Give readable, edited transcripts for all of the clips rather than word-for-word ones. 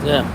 Yeah.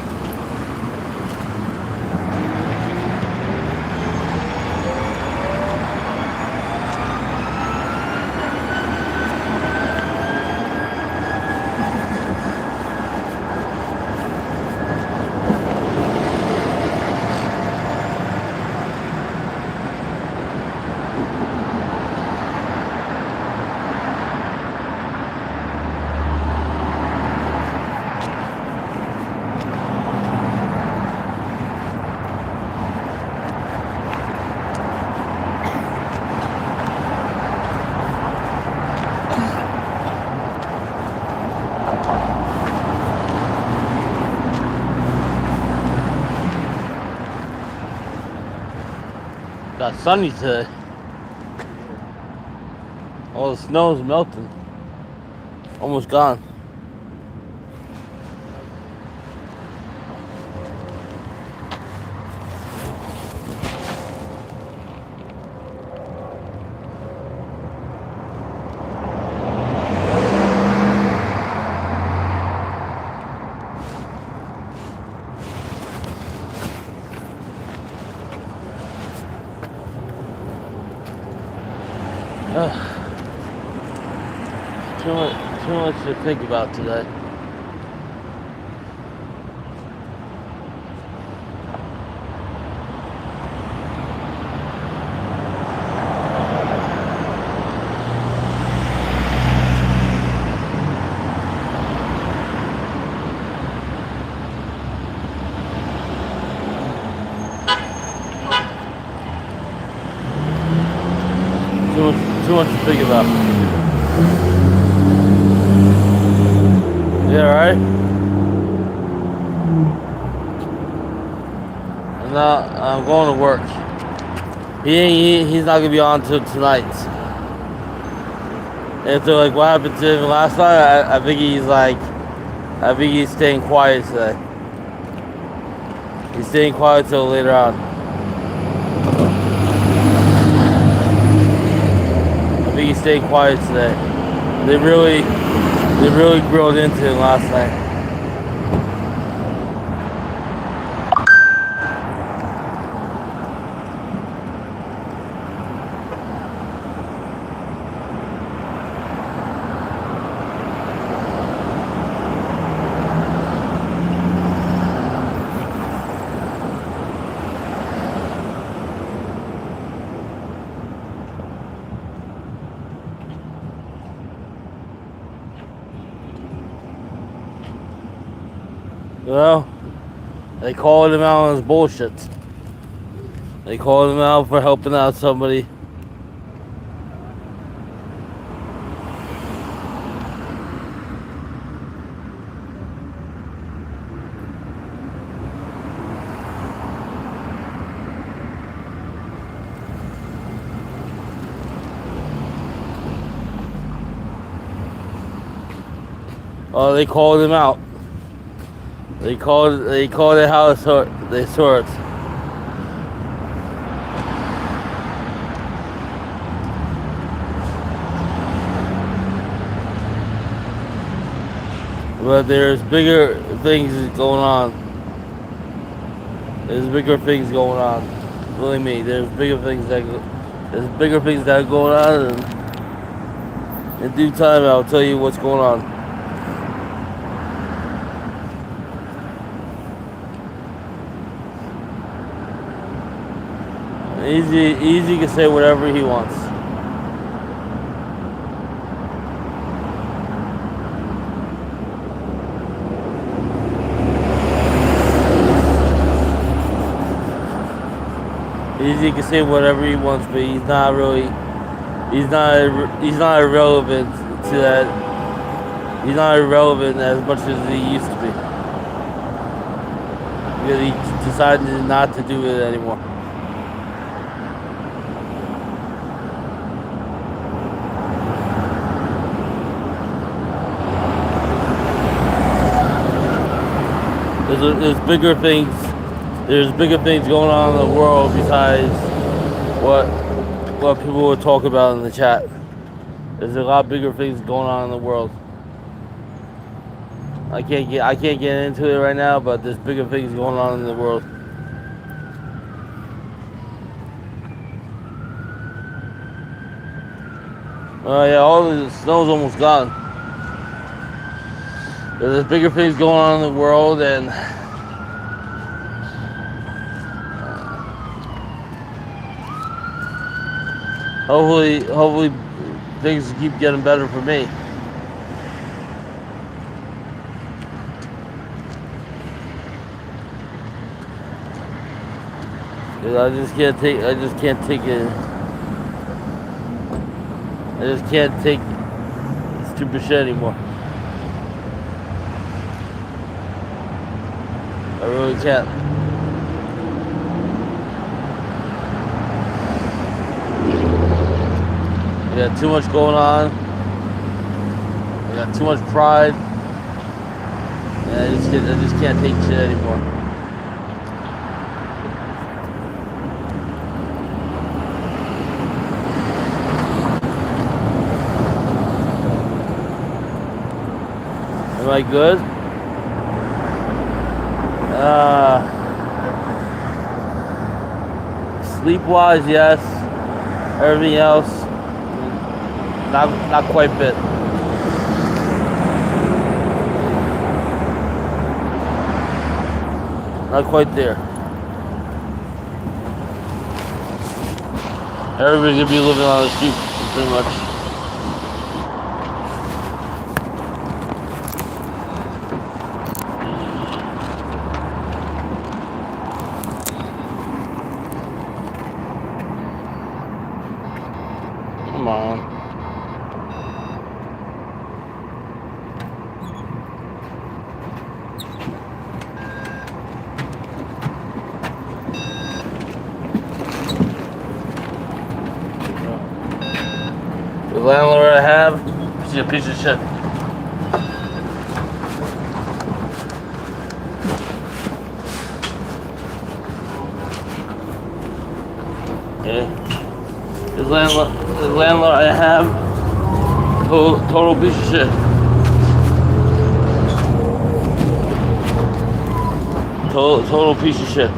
Got sunny today. All the snow's melting. Almost gone. Too much to think about today. Too much to think about. Yeah, right? And now I'm going to work. He's not gonna be on till tonight. And so like what happened to him last night, I think he's staying quiet today. He's staying quiet till later on. I think he's staying quiet today. They really grilled into him last night. Well, they called him out on his bullshit. They called him out for helping out somebody. Oh, they called him out. They called it how they saw it. But there's bigger things going on. There's bigger things going on. Believe me, there's bigger things that are going on, and in due time I'll tell you what's going on. Easy can say whatever he wants. Easy can say whatever he wants, but he's not irrelevant to that. He's not irrelevant as much as he used to be. because he decided not to do it anymore. There's bigger things. There's bigger things going on in the world besides what people would talk about in the chat. There's a lot bigger things going on in the world. I can't get into it right now, but there's bigger things going on in the world. Oh yeah, all the snow's almost gone. There's bigger things going on in the world, and hopefully things keep getting better for me. I just can't take it. I just can't take stupid shit anymore. I really can't. I got too much going on. I got too much pride. And I just can't take shit anymore. Am I good? Sleep-wise, yes. Everything else, not quite fit. Not quite there. Everybody's gonna be living on the street, pretty much. Come on. The landlord I have, she's a piece of shit. Yeah. The landlord I have, total piece of shit. Total piece of shit.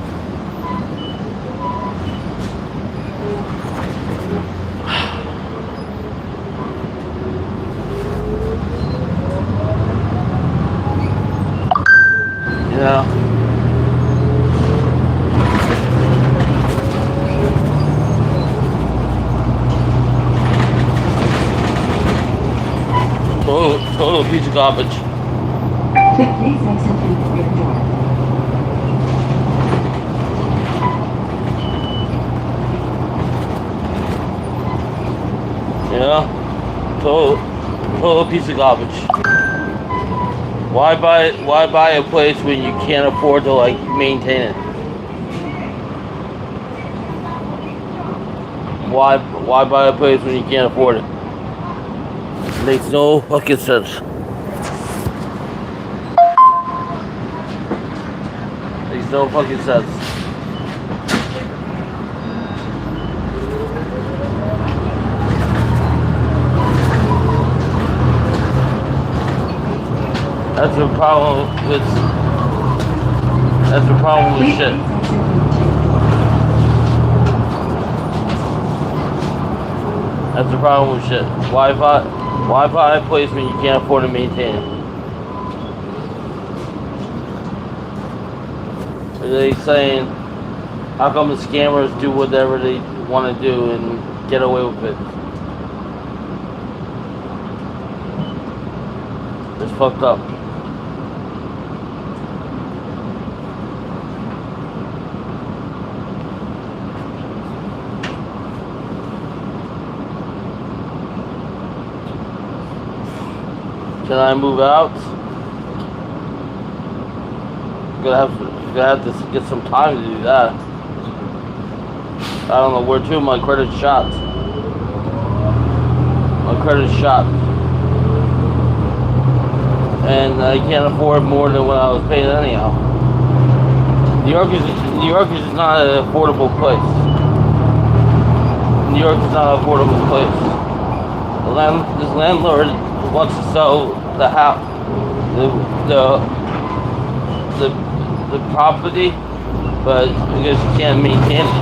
Yeah. Total piece of garbage. Please exit through the rear door. Yeah. Total piece of garbage. Why buy a place when you can't afford to like maintain it? Why buy a place when you can't afford it? Makes no fucking sense. Makes no fucking sense. That's the problem with shit. That's the problem with shit. Why buy a place when you can't afford to maintain it? Are they saying, how come the scammers do whatever they want to do and get away with it? It's fucked up. Can I move out? gonna have to get some time to do that. I don't know where to. My credit's shot. My credit's shot. And I can't afford more than what I was paying anyhow. New York is not an affordable place. New York is not an affordable place. This landlord wants to sell the house, the property, but because you can't maintain it.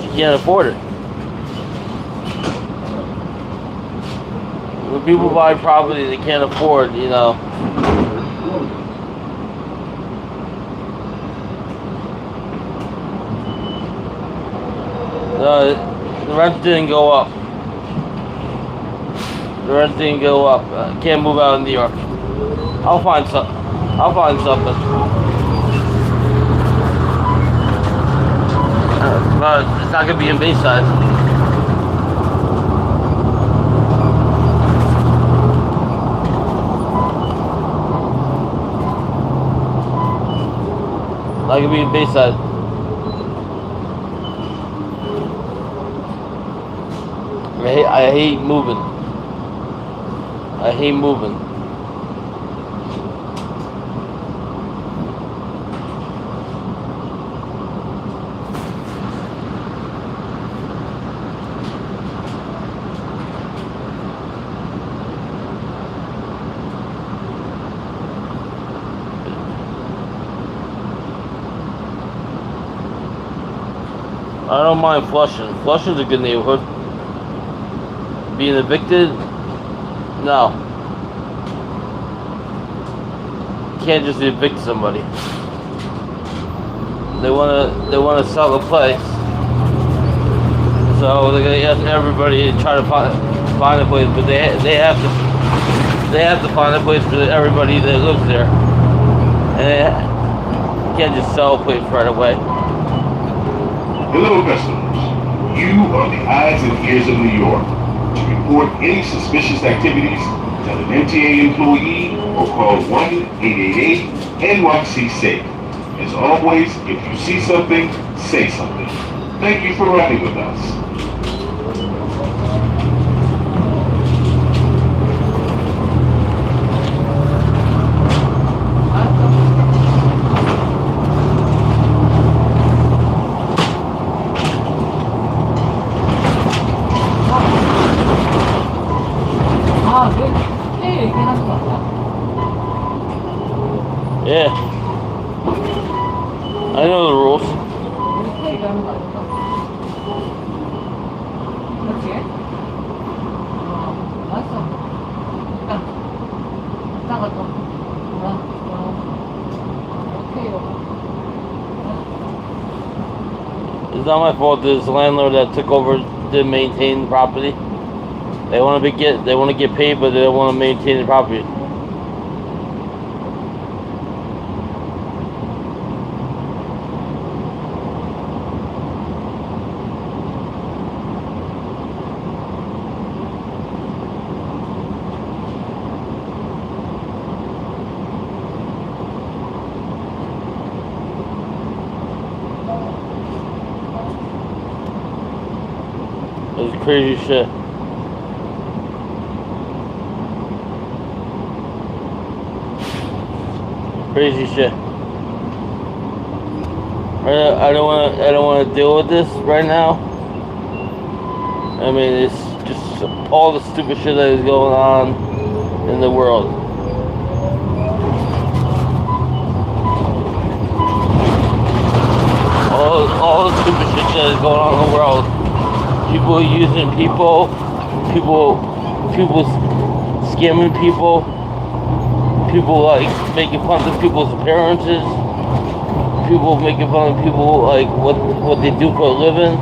You can't afford it. When people buy property they can't afford, you know. The rent didn't go up. The rent didn't go up. I can't move out of New York. I'll find something. But it's not gonna be in Bayside. Not gonna be in Bayside. I hate moving. I hate moving. I don't mind Flushing. Flushing's a good neighborhood. Being evicted? No. You can't just evict somebody. They wanna sell the place. So they're gonna ask everybody to try to find a place, but they have to find a place for everybody that lives there. And you can't just sell a place right away. Hello, customers. You are the eyes and ears of New York. To report any suspicious activities, tell an MTA employee or call 1-888-NYC-SAFE. As always, if you see something, say something. Thank you for riding with us. Yeah. I know the rules. It's not my fault. This landlord that took over didn't maintain the property. They want to get paid, but they don't want to maintain the property. It's crazy shit. Crazy shit. I don't want to deal with this right now. I mean, it's just all the stupid shit that is going on in the world. All the stupid shit that is going on in the world. People using people scamming people like making fun of people's appearances, people making fun of people like what they do for a living.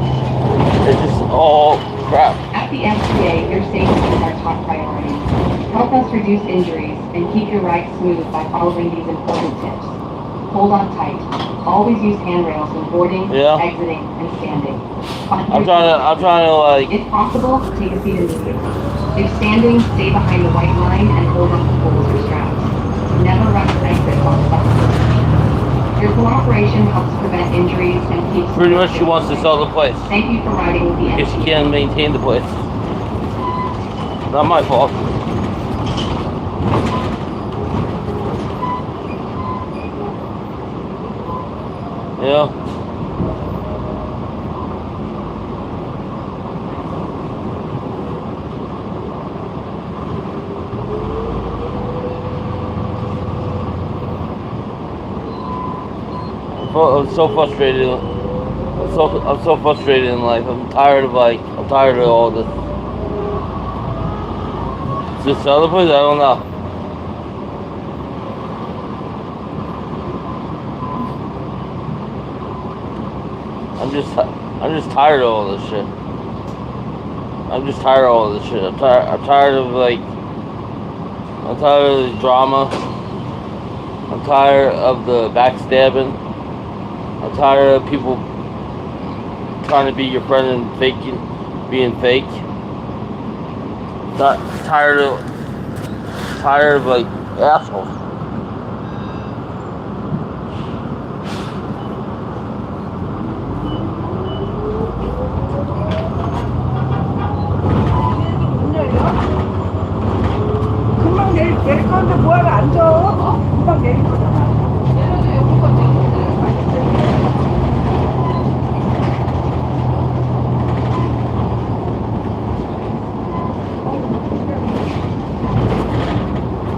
It's just all crap. At the MTA, your safety is our top priority. Help us reduce injuries and keep your ride smooth by following these important tips. Hold on tight. Always use handrails when boarding, exiting, and standing. I'm trying to like. If possible, take a seat in the seat. If standing, stay behind the white line and hold up the poles or straps. Never rush or exit while stuck in position. Your cooperation helps prevent injuries and keeps... Pretty much she wants to sell the place. Thank you for riding with the Because she NTA. can't maintain the place. Not my fault. Yeah. I'm so frustrated. I'm so frustrated in life. I'm tired of all this. Just the other place, I don't know. I'm just tired of all this shit. I'm just tired of all this shit. I'm tired of the drama. I'm tired of the backstabbing. I'm tired of people trying to be your friend and being fake. Tired of like assholes. 금방 내릴 건데 뭐하러 앉아? 금방 내릴 거잖아.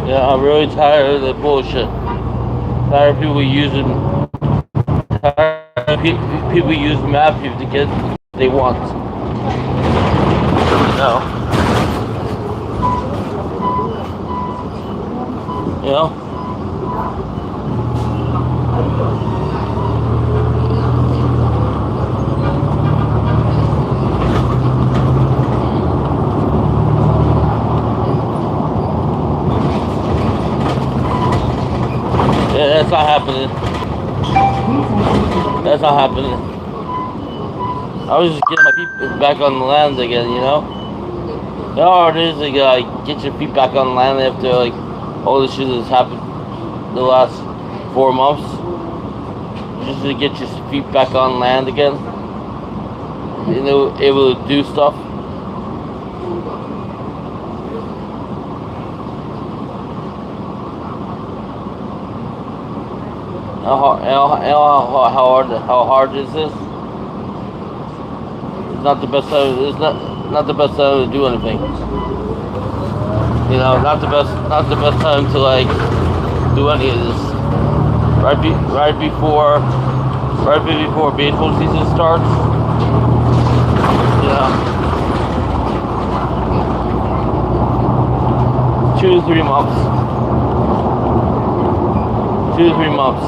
Yeah, I'm really tired of the bullshit. Tired of people using mad people to get what they want. You know? Yeah, that's not happening. That's not happening. I was just getting my feet back on the land again, you know? You know how it is to get your feet back on the land after all the shit that's happened the last 4 months? Just to get your feet back on land again? You know, able to do stuff? How hard is this? It's not the best time. It's not the best time to do anything. You know, not the best time to do any of this. Right before baseball season starts. You know, 2 to 3 months. 2 to 3 months.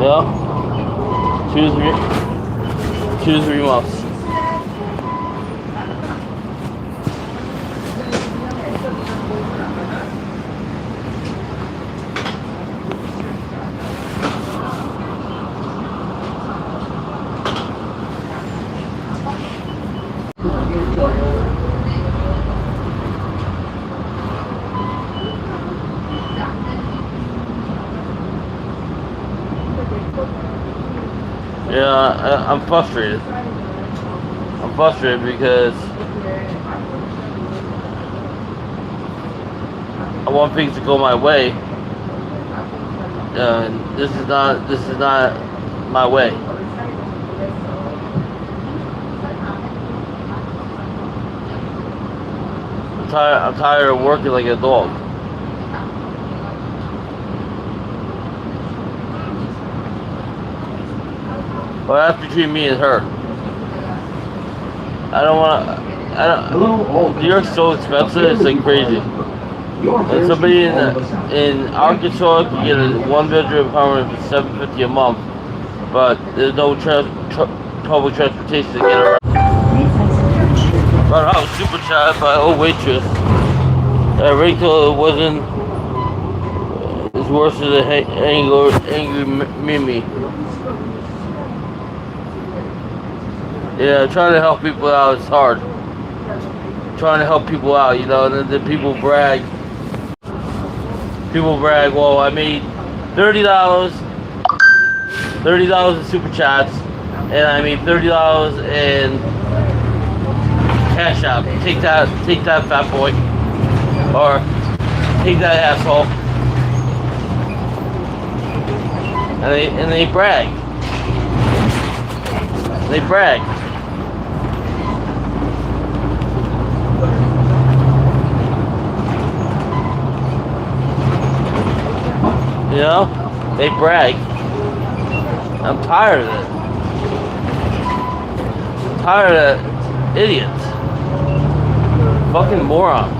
Yeah. 2 to 3 months. Yeah, I'm frustrated. I'm frustrated because I want things to go my way. This is not my way. I'm tired of working like a dog. Well, that's between me and her. New York's so expensive, it's like crazy. And somebody in Arkansas can get a 1-bedroom apartment for $750 a month, but there's no public transportation to get around. But I was super chatted by an old waitress. Rachel wasn't as worse as an angry Mimi. Yeah, trying to help people out is hard. Trying to help people out, you know, and then people brag. People brag, well, I made $30, $30 in super chats, and I made $30 in cash out. Take that, fat boy, or take that, asshole. And they brag. They brag. You know? They brag. I'm tired of it. I'm tired of idiots. Fucking moron.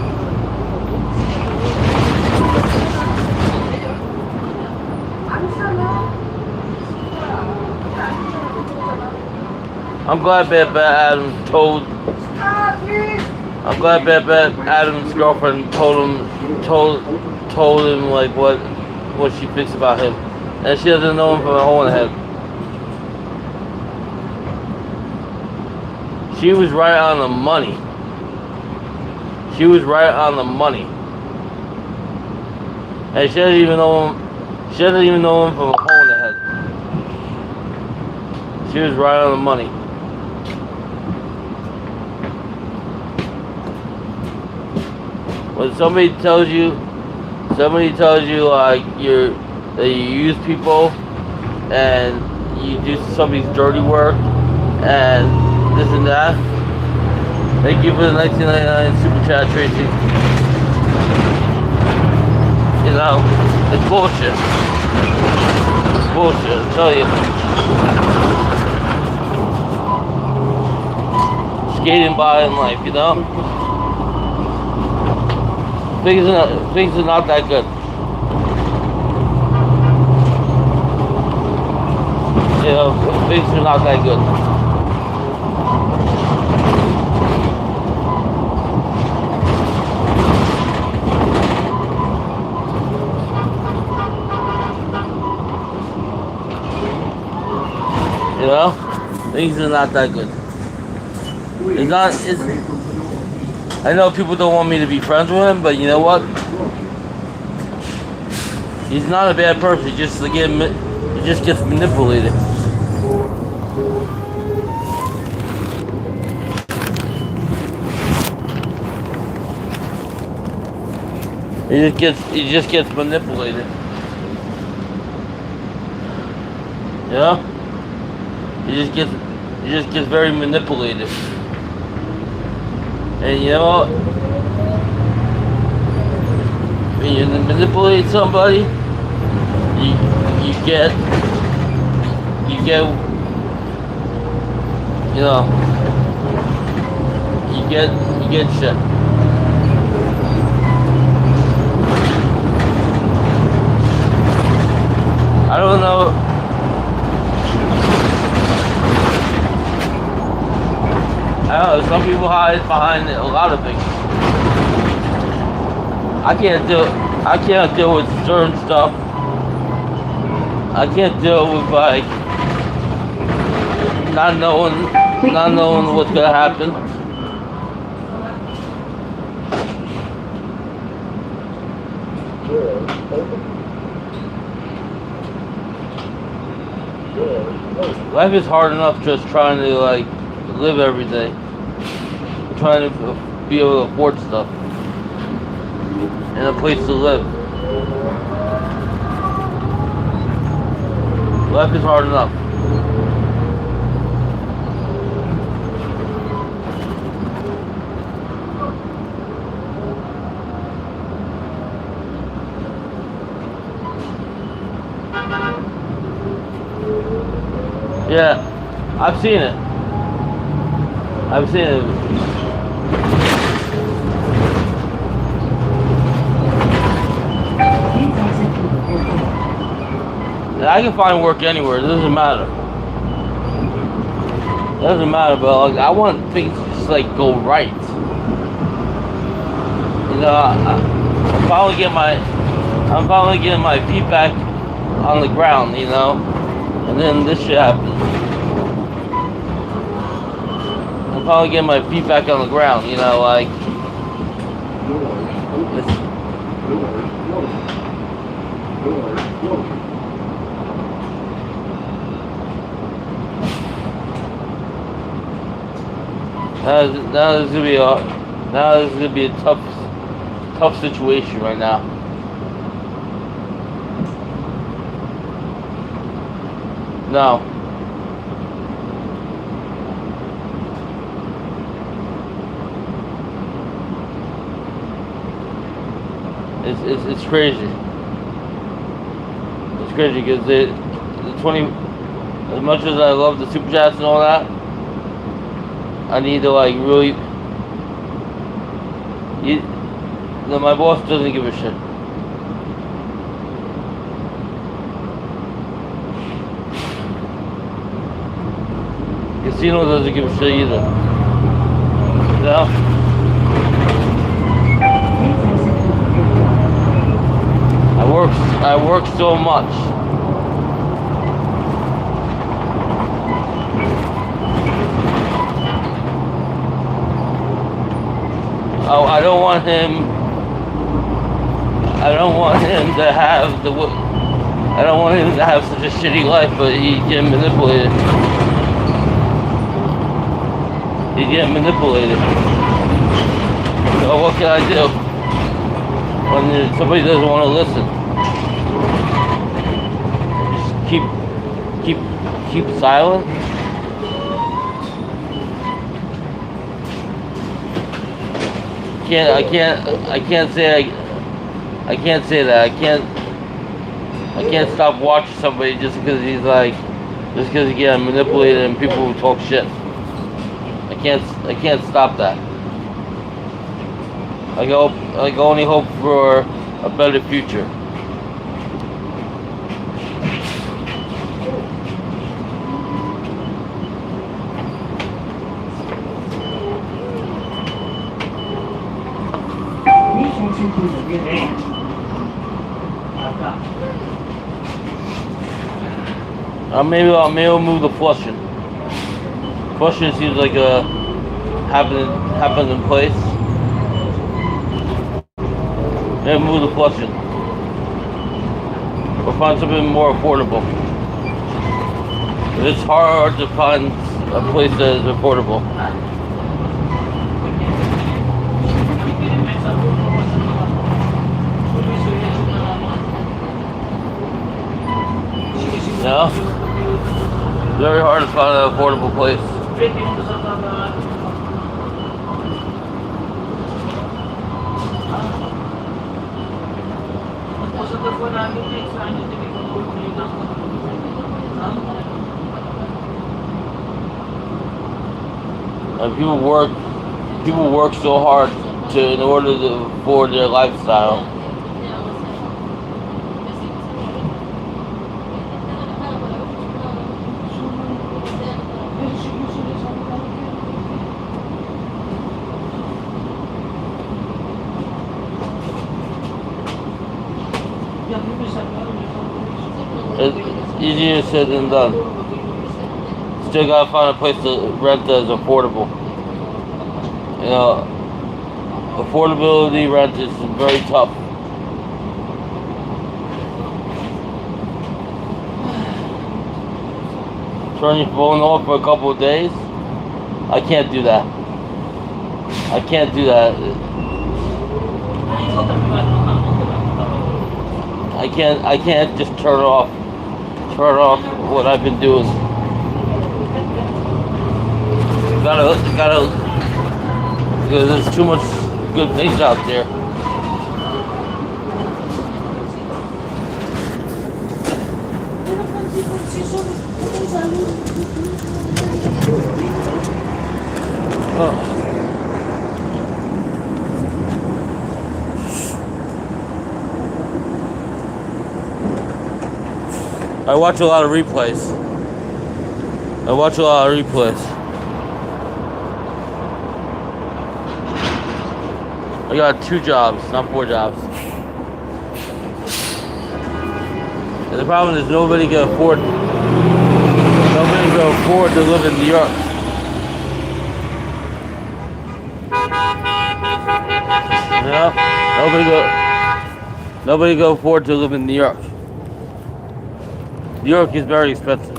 I'm glad Bad Adams told. I'm glad Bad Adams' girlfriend told him like what she thinks about him, and she doesn't know him from a hole in the head. She was right on the money. She was right on the money, and she doesn't even know him. She doesn't even know him from a hole in the head. She was right on the money. When somebody tells you like that you use people and you do somebody's dirty work and this and that, thank you for the 1999 super chat, Tracy. You know, it's bullshit. It's bullshit, I tell you. Skating by in life, you know? Things are not that good. You know, things are not that good. You know, things are not that good. I know people don't want me to be friends with him, but you know what? He's not a bad person. He just gets manipulated. He just gets manipulated. You know? He just gets very manipulated. And you know what? When you manipulate somebody, you get shit. I don't know. I don't know, some people hide behind a lot of things. I can't deal with certain stuff. I can't deal with like not knowing what's gonna happen. Life is hard enough just trying to like live every day. Trying to be able to afford stuff and a place to live. Life is hard enough. Yeah, I've seen it. I can find work anywhere. It doesn't matter. But like, I want things to just like go right. You know, I'm finally getting my feet back on the ground. You know, and then this shit happens. finally getting my feet back on the ground. You know, like it's, now this is gonna be a tough situation right now. No. It's crazy. It's crazy because the 20, as much as I love the super chats and all that, I need to like really. My boss doesn't give a shit. Casino doesn't give a shit either. No. I work so much. Oh, I don't want him to have I don't want him to have such a shitty life, but he get manipulated. He get manipulated. So what can I do when somebody doesn't want to listen? Just keep silent. I can't say that. I can't stop watching somebody just because he get manipulated and people who talk shit. I can't stop that. I only hope for a better future. Maybe I'll move the Flushing. Flushing seems like a happened in place. Maybe move the Flushing. Or find something more affordable. It's hard to find a place that is affordable. No? Very hard to find an affordable place. And people work so hard in order to afford their lifestyle. It's easier said than done. Still gotta find a place to rent that is affordable. You know, affordability rent is very tough. Turn your phone off for a couple of days. I can't do that. I can't do that. I can't just turn off what I've been doing. Gotta, because there's too much good things out there. Oh. I watch a lot of replays. I got 2 jobs, not 4 jobs. And the problem is nobody can afford to live in New York. You know, nobody go afford to live in New York. New York is very expensive.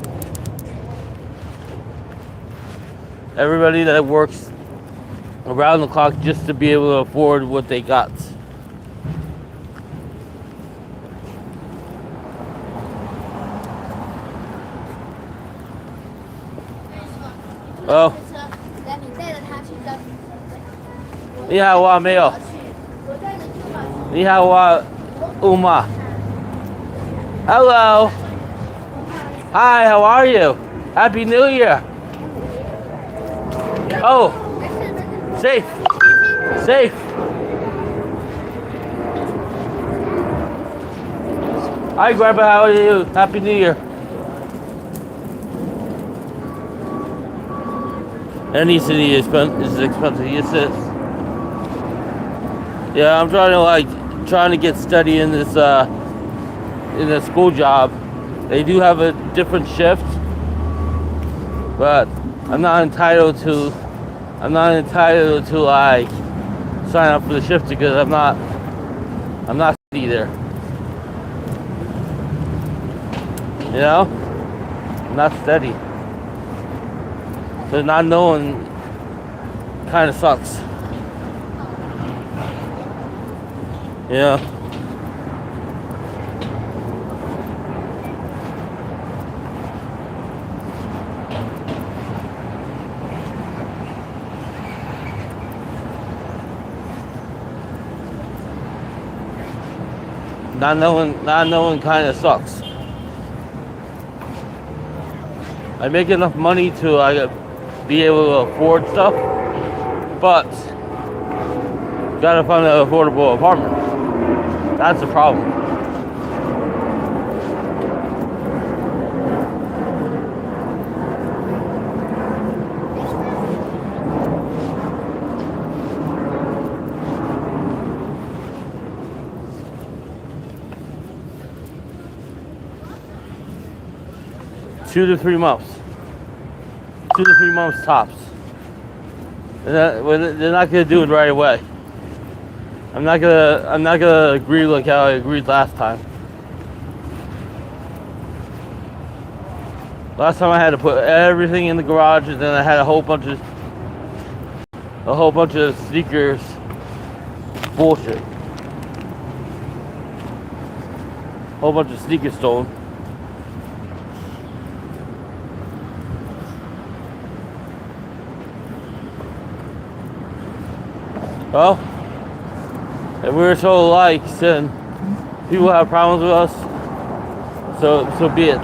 Everybody that works around the clock just to be able to afford what they got. Oh. 你带着他去的。你好啊，没有。你好啊，Uma. Hello. Hi, how are you? Happy New Year. Oh, safe. Safe. Hi, Grandpa, how are you? Happy New Year. Any city is expensive. Yes, it is. Yeah, I'm trying to get steady in this school job. They do have a different shift, but I'm not entitled to like sign up for the shift because I'm not steady there. You know, I'm not steady. So not knowing kind of sucks. Yeah. Not knowing kind of sucks. I make enough money to be able to afford stuff, but gotta find an affordable apartment. That's the problem. Two to three months tops. They're not gonna do it right away. I'm not gonna agree like how I agreed last time. Last time I had to put everything in the garage, and then I had a whole bunch of sneakers. Bullshit. Whole bunch of sneakers stolen. Well, if we're so alike, then people have problems with us, so be it.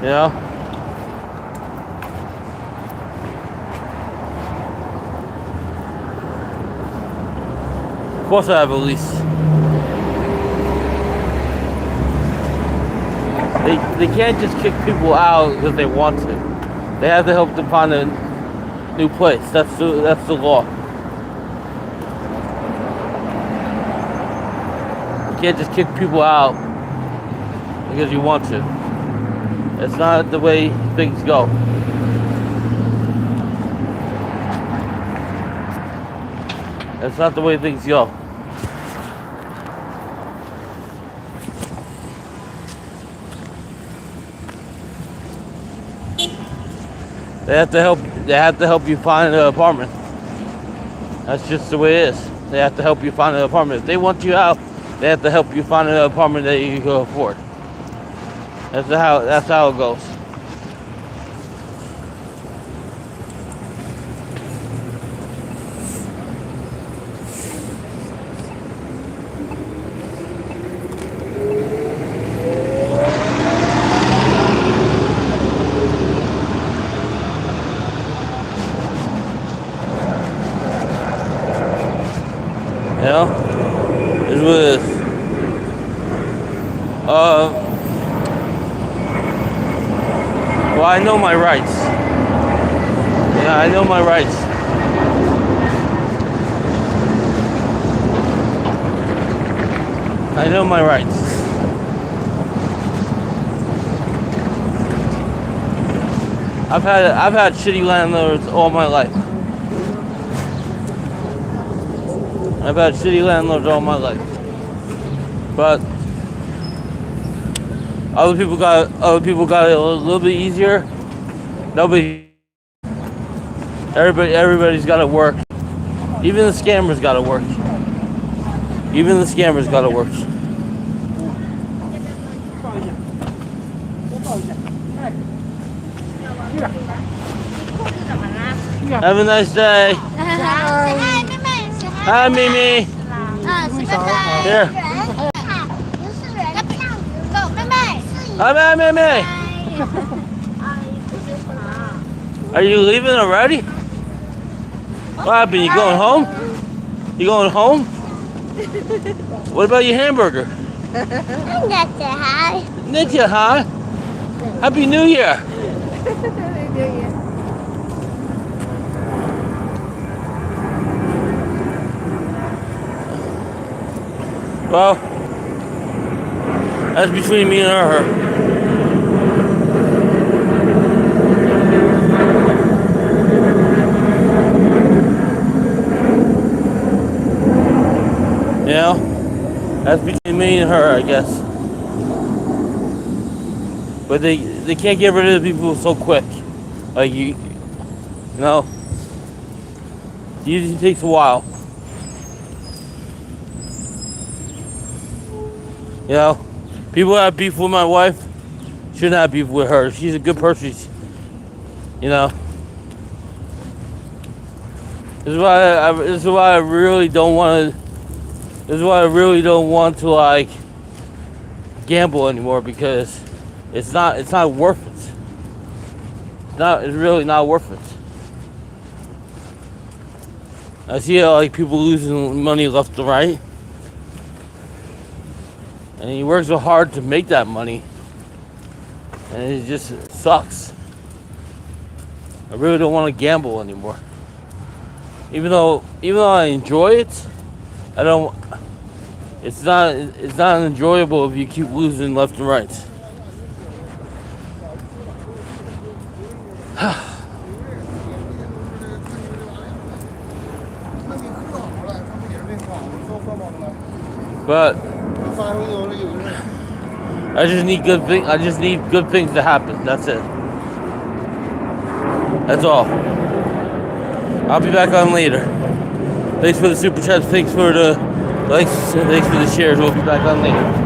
You know? Of course I have a lease. They can't just kick people out because they want to. They have to help them find a new place. That's the law. You can't just kick people out because you want to. It's not the way things go. That's not the way things go. They have to help you find an apartment. That's just the way it is. They have to help you find an apartment. If they want you out, they have to help you find an apartment that you can afford. That's how it goes. You know, it's what it is. Well, I know my rights. Yeah, I know my rights. I know my rights. I've had shitty landlords all my life. I've had shitty landlords all my life. But other people got it a little bit easier. Everybody's got to work. Even the scammers got to work. Even the scammers got to work. Have a nice day. Hi, Mimi. Here. Hi, Mimi. Are you leaving already? What happened? You going home? You going home? What about your hamburger? Nitya, huh? Happy New Year. Well, that's between me and her. You know, that's between me and her, I guess. But they can't get rid of the people so quick. Like you know, it usually takes a while. You know, people have beef with my wife shouldn't have beef with her. She's a good person. You know, this is why I really don't want to. This is why I really don't want to like gamble anymore, because it's not worth it. It's really not worth it. I see like people losing money left and right. And he works so hard to make that money. And it just sucks. I really don't want to gamble anymore. Even though I enjoy it, I don't. It's not enjoyable if you keep losing left and right. But I just need good things to happen. That's it. That's all. I'll be back on later. Thanks for the super chats. Thanks for the likes. Thanks for the shares. We'll be back on later.